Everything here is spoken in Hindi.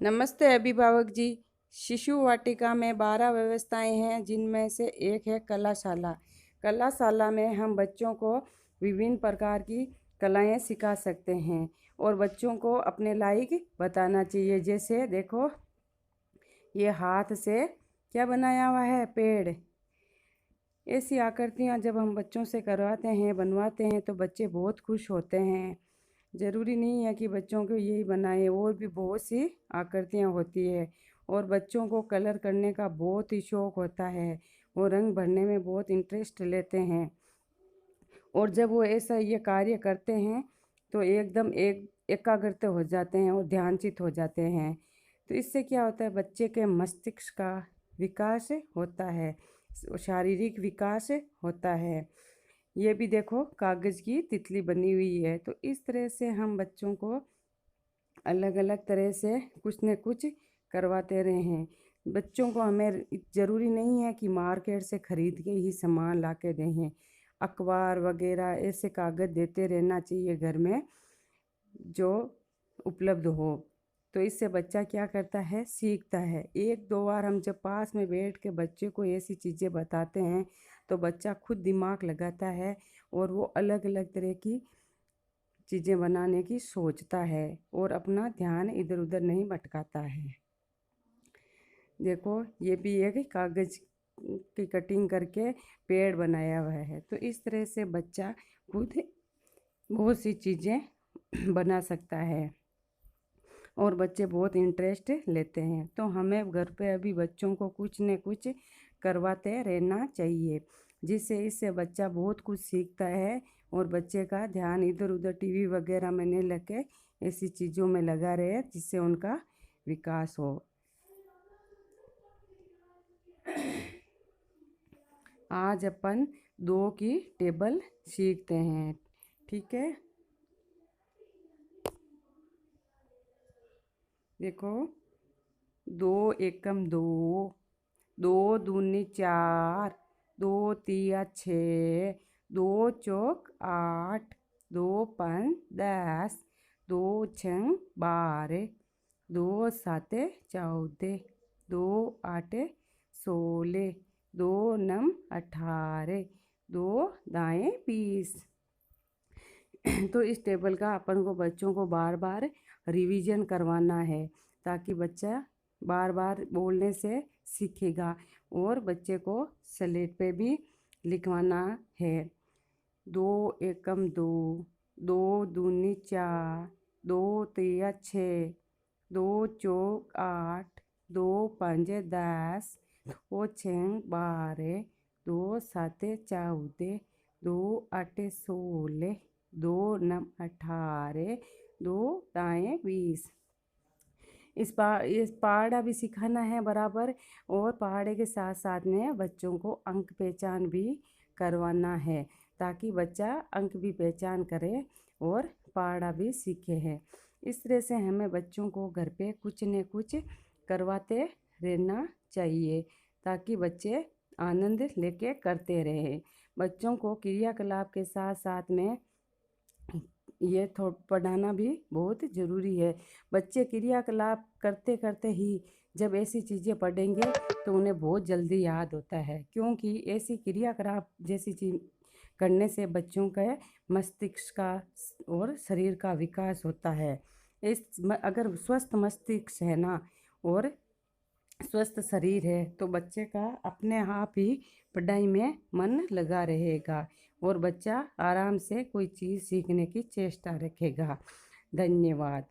नमस्ते अभिभावक जी। शिशु वाटिका में 12 व्यवस्थाएं हैं, जिनमें से एक है कलाशाला। कलाशाला में हम बच्चों को विभिन्न प्रकार की कलाएं सिखा सकते हैं और बच्चों को अपने लायक बताना चाहिए। जैसे देखो, ये हाथ से क्या बनाया हुआ है, पेड़। ऐसी आकृतियाँ जब हम बच्चों से करवाते हैं, बनवाते हैं, तो बच्चे बहुत खुश होते हैं। ज़रूरी नहीं है कि बच्चों को यही बनाए, और भी बहुत सी आकृतियाँ होती है। और बच्चों को कलर करने का बहुत ही शौक़ होता है, वो रंग भरने में बहुत इंटरेस्ट लेते हैं। और जब वो ऐसा ये कार्य करते हैं तो एकदम एकाग्रता हो जाते हैं और ध्यानचित हो जाते हैं। तो इससे क्या होता है, बच्चे के मस्तिष्क का विकास होता है, शारीरिक विकास होता है। ये भी देखो, कागज़ की तितली बनी हुई है। तो इस तरह से हम बच्चों को अलग अलग तरह से कुछ न कुछ करवाते रहे हैं। बच्चों को हमें ज़रूरी नहीं है कि मार्केट से ख़रीद के ही सामान ला के दें। अखबार वगैरह ऐसे कागज़ देते रहना चाहिए घर में, जो उपलब्ध हो। तो इससे बच्चा क्या करता है, सीखता है। एक दो बार हम जब पास में बैठ के बच्चे को ऐसी चीज़ें बताते हैं तो बच्चा खुद दिमाग लगाता है और वो अलग अलग तरह की चीज़ें बनाने की सोचता है और अपना ध्यान इधर उधर नहीं भटकाता है। देखो, ये भी एक कागज़ की कटिंग करके पेड़ बनाया हुआ है। तो इस तरह से बच्चा खुद बहुत सी चीज़ें बना सकता है और बच्चे बहुत इंटरेस्ट लेते हैं। तो हमें घर पे अभी बच्चों को कुछ न कुछ करवाते रहना चाहिए, जिससे इससे बच्चा बहुत कुछ सीखता है और बच्चे का ध्यान इधर उधर टीवी वगैरह में नहीं लगे, ऐसी चीज़ों में लगा रहे, जिससे उनका विकास हो। आज अपन 2 की टेबल सीखते हैं, ठीक है। देखो, 2 एकम 2, 2 दूनी 4, 2 तिया 6, 2 चौक 8, 2 पंच 10, 2 छंग 12, 2 साते 14, 2 आठे 16, 2 नम 18, 2 दाएँ 20। तो इस टेबल का अपन को बच्चों को बार बार रिवीजन करवाना है, ताकि बच्चा बार बार बोलने से सीखेगा। और बच्चे को स्लेट पे भी लिखवाना है। 2 एकम 2, 2 दूनी 4, 2 तिया 6, 2 चौक 8, 2 पंजे 10, 2 छंग 12, 2 साते 14, 2 आठे 16, 2 नम 18, 2 दाएँ 20। इस पहाड़ा भी सिखाना है बराबर, और पहाड़े के साथ साथ में बच्चों को अंक पहचान भी करवाना है, ताकि बच्चा अंक भी पहचान करे और पहाड़ा भी सीखे हैं। इस तरह से हमें बच्चों को घर पे कुछ न कुछ करवाते रहना चाहिए, ताकि बच्चे आनंद लेके करते रहें। बच्चों को क्रियाकलाप के साथ साथ में ये पढ़ाना भी बहुत ज़रूरी है। बच्चे क्रियाकलाप करते करते ही जब ऐसी चीज़ें पढ़ेंगे तो उन्हें बहुत जल्दी याद होता है, क्योंकि ऐसी क्रियाकलाप जैसी चीज़ करने से बच्चों के मस्तिष्क का और शरीर का विकास होता है। अगर स्वस्थ मस्तिष्क है ना, और स्वस्थ शरीर है, तो बच्चे का अपने आप ही पढ़ाई में मन लगा रहेगा और बच्चा आराम से कोई चीज़ सीखने की चेष्टा रखेगा। धन्यवाद।